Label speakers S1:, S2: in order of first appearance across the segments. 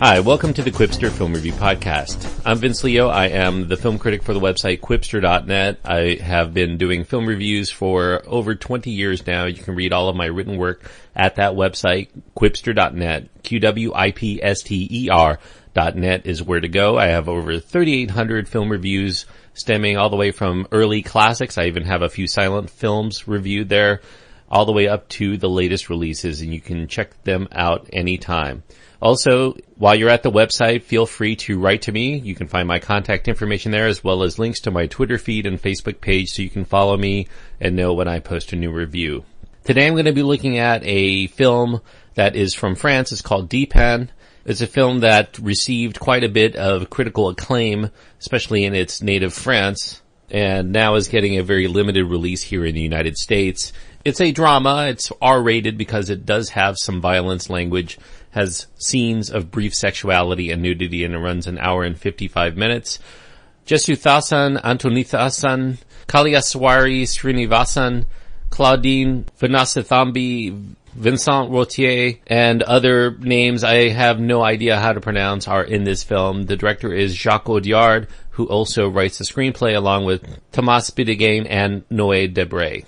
S1: Hi, welcome to the Quipster Film Review Podcast. I'm Vince Leo. I am the film critic for the website Quipster.net. I have been doing film reviews for over 20 years now. You can read all of my written work at that website, Quipster.net. QWIPSTER.net is where to go. I have over 3,800 film reviews stemming all the way from early classics. I even have a few silent films reviewed there, all the way up to the latest releases, and you can check them out anytime. Also, while you're at the website, feel free to write to me. You can find my contact information there, as well as links to my Twitter feed and Facebook page, so you can follow me and know when I post a new review. Today I'm going to be looking at a film that is from France. It's called Dheepan. It's a film that received quite a bit of critical acclaim, especially in its native France, and now is getting a very limited release here in the United States. It's a drama. It's R-rated because it does have some violence language, has scenes of brief sexuality and nudity, and it runs an hour and 55 minutes. Jesuthasan, Antonithasan, Kaliaswari, Srinivasan, Claudine Vinasathambi, Vincent Rotier, and other names I have no idea how to pronounce are in this film. The director is Jacques Audiard, who also writes the screenplay along with Thomas Bidegain and Noé Debré.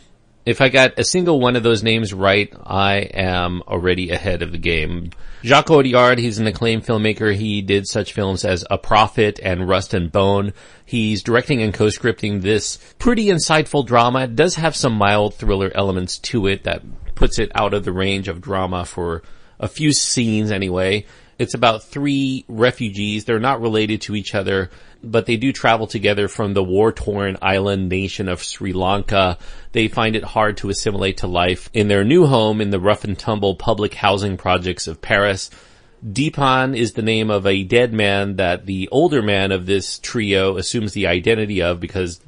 S1: If I got a single one of those names right, I am already ahead of the game. Jacques Audiard, he's an acclaimed filmmaker. He did such films as A Prophet and Rust and Bone. He's directing and co-scripting this pretty insightful drama. It does have some mild thriller elements to it that puts it out of the range of drama for a few scenes anyway. It's about three refugees. They're not related to each other, but they do travel together from the war-torn island nation of Sri Lanka. They find it hard to assimilate to life in their new home in the rough-and-tumble public housing projects of Paris. Dheepan is the name of a dead man that the older man of this trio assumes the identity of because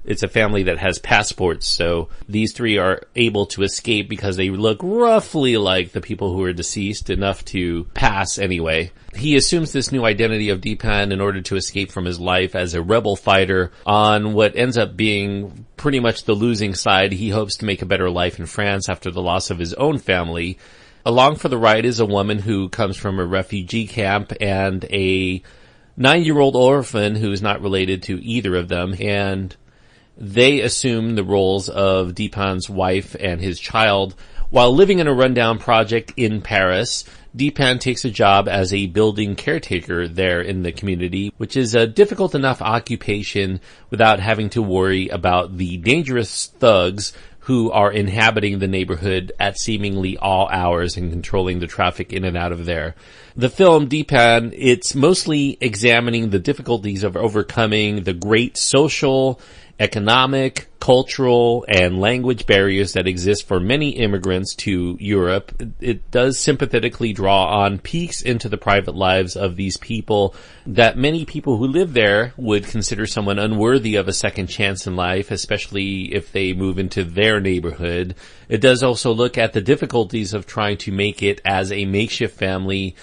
S1: it's a family that has passports, so these three are able to escape because they look roughly like the people who are deceased, enough to pass anyway. He assumes this new identity of Dheepan in order to escape from his life as a rebel fighter on what ends up being pretty much the losing side. He hopes to make a better life in France after the loss of his own family. Along for the ride is a woman who comes from a refugee camp and a 9-year-old orphan who is not related to either of them, and they assume the roles of Dheepan's wife and his child. While living in a rundown project in Paris, Dheepan takes a job as a building caretaker there in the community, which is a difficult enough occupation without having to worry about the dangerous thugs who are inhabiting the neighborhood at seemingly all hours and controlling the traffic in and out of there. The film Dheepan, it's mostly examining the difficulties of overcoming the great social, economic, cultural, and language barriers that exist for many immigrants to Europe. It does sympathetically draw on peeks into the private lives of these people that many people who live there would consider someone unworthy of a second chance in life, especially if they move into their neighborhood. It does also look at the difficulties of trying to make it as a makeshift family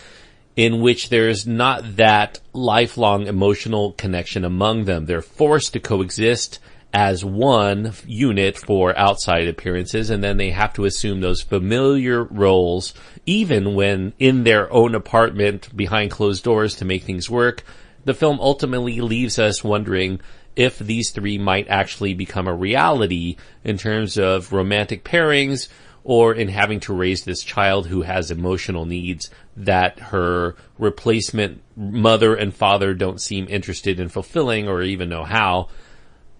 S1: in which there's not that lifelong emotional connection among them. They're forced to coexist as one unit for outside appearances, and then they have to assume those familiar roles, even when in their own apartment behind closed doors to make things work. The film ultimately leaves us wondering if these three might actually become a reality in terms of romantic pairings, or in having to raise this child who has emotional needs that her replacement mother and father don't seem interested in fulfilling or even know how.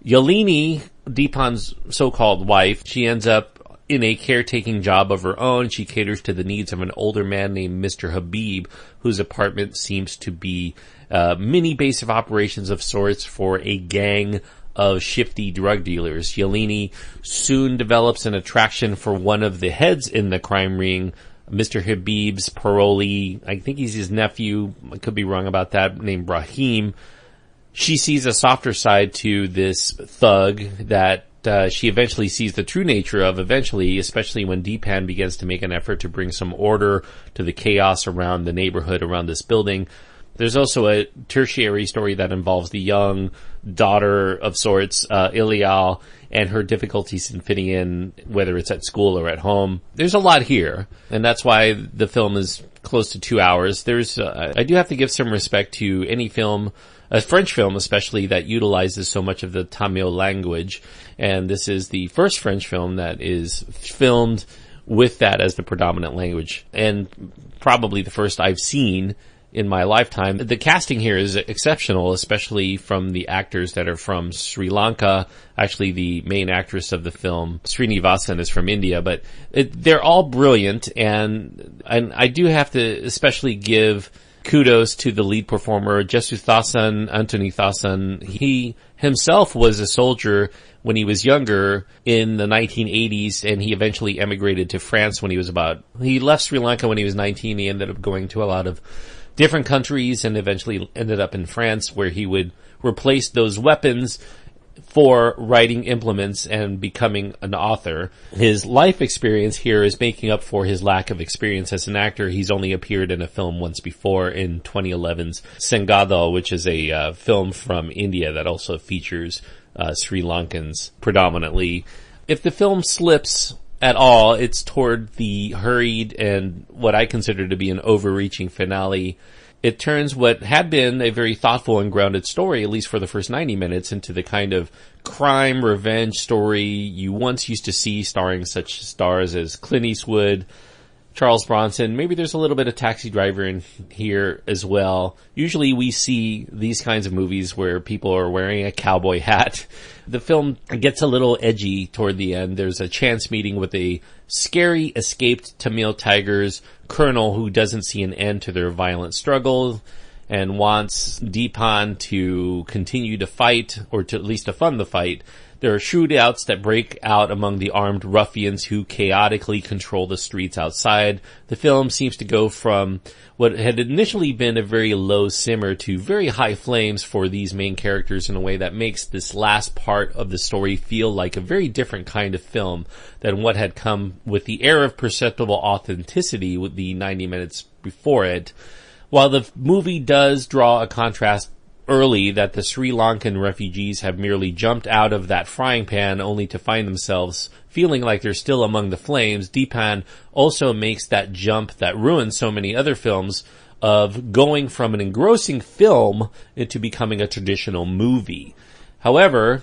S1: Yelini, Dheepan's so-called wife, she ends up in a caretaking job of her own. She caters to the needs of an older man named Mr. Habib, whose apartment seems to be a mini base of operations of sorts for a gang of shifty drug dealers. Yelini soon develops an attraction for one of the heads in the crime ring, Mr. Habib's parolee. I think he's his nephew. I could be wrong about that, named Brahim. She sees a softer side to this thug that she eventually sees the true nature of eventually, especially when Dheepan begins to make an effort to bring some order to the chaos around the neighborhood, around this building. There's also a tertiary story that involves the young daughter of sorts, Ilial, and her difficulties in fitting in, whether it's at school or at home. There's a lot here, and that's why the film is close to 2 hours. I do have to give some respect to any film, a French film especially, that utilizes so much of the Tamil language. And this is the first French film that is filmed with that as the predominant language, and probably the first I've seen in my lifetime. The casting here is exceptional, especially from the actors that are from Sri Lanka. Actually, the main actress of the film, Srinivasan, is from India, but they're all brilliant, and I do have to especially give kudos to the lead performer, Jesuthasan Antonithasan. He himself was a soldier when he was younger in the 1980s, and he eventually emigrated to France when he left Sri Lanka when he was 19. He ended up going to a lot of different countries and eventually ended up in France, where he would replace those weapons for writing implements and becoming an author. His life experience here is making up for his lack of experience as an actor. He's only appeared in a film once before, in 2011's Sengado, which is a film from India that also features Sri Lankans predominantly. If the film slips at all, it's toward the hurried and what I consider to be an overreaching finale. It turns what had been a very thoughtful and grounded story, at least for the first 90 minutes, into the kind of crime revenge story you once used to see, starring such stars as Clint Eastwood, Charles Bronson. Maybe there's a little bit of Taxi Driver in here as well. Usually we see these kinds of movies where people are wearing a cowboy hat. The film gets a little edgy toward the end. There's a chance meeting with a scary escaped Tamil Tigers colonel who doesn't see an end to their violent struggle and wants Dheepan to continue to fight, or to at least to fund the fight. There are shootouts that break out among the armed ruffians who chaotically control the streets outside. The film seems to go from what had initially been a very low simmer to very high flames for these main characters in a way that makes this last part of the story feel like a very different kind of film than what had come with the air of perceptible authenticity with the 90 minutes before it. While the movie does draw a contrast early that the Sri Lankan refugees have merely jumped out of that frying pan only to find themselves feeling like they're still among the flames, Dheepan also makes that jump that ruins so many other films of going from an engrossing film into becoming a traditional movie. However,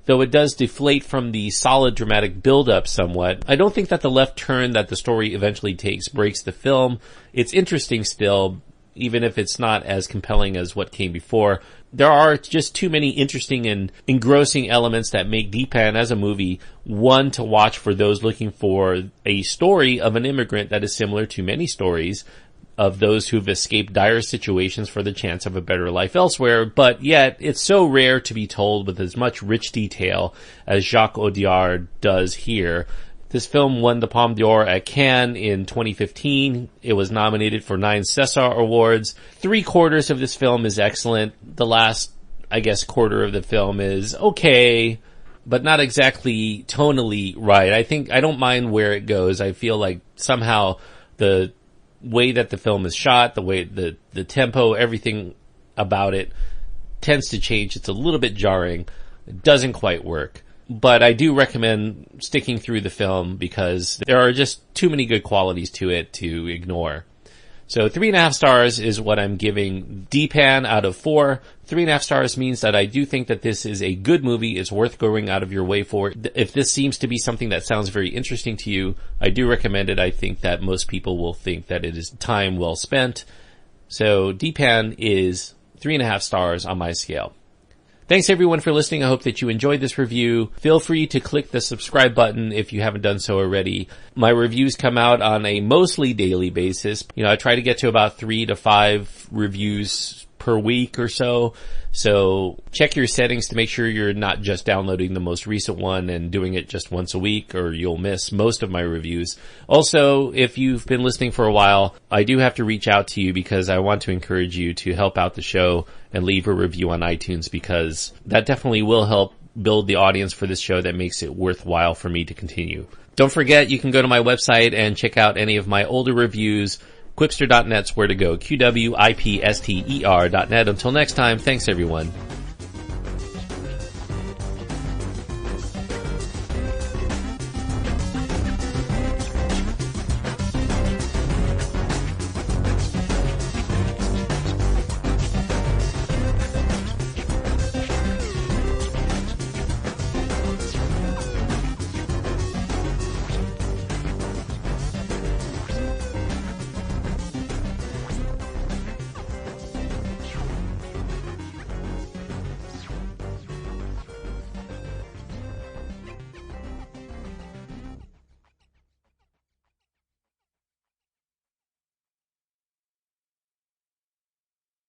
S1: though it does deflate from the solid dramatic build-up somewhat, I don't think that the left turn that the story eventually takes breaks the film. It's interesting still, even if it's not as compelling as what came before. There are just too many interesting and engrossing elements that make Dheepan as a movie one to watch for those looking for a story of an immigrant that is similar to many stories of those who've escaped dire situations for the chance of a better life elsewhere, but yet it's so rare to be told with as much rich detail as Jacques Audiard does here. This film won the Palme d'Or at Cannes in 2015. It was nominated for 9 César Awards. 3/4 of this film is excellent. The last, I guess, quarter of the film is okay, but not exactly tonally right. I don't mind where it goes. I feel like somehow the way that the film is shot, the way the tempo, everything about it tends to change. It's a little bit jarring. It doesn't quite work. But I do recommend sticking through the film because there are just too many good qualities to it to ignore. So 3.5 stars is what I'm giving Dheepan out of 4. 3.5 stars means that I do think that this is a good movie. It's worth going out of your way for. If this seems to be something that sounds very interesting to you, I do recommend it. I think that most people will think that it is time well spent. So Dheepan is 3.5 stars on my scale. Thanks everyone for listening. I hope that you enjoyed this review. Feel free to click the subscribe button if you haven't done so already. My reviews come out on a mostly daily basis. I try to get to about 3 to 5 reviews per week or so. So check your settings to make sure you're not just downloading the most recent one and doing it just once a week, or you'll miss most of my reviews. Also, if you've been listening for a while, I do have to reach out to you because I want to encourage you to help out the show and leave a review on iTunes, because that definitely will help build the audience for this show that makes it worthwhile for me to continue. Don't forget, you can go to my website and check out any of my older reviews. Quipster.net's where to go. QWIPSTER.net. Until next time, thanks everyone.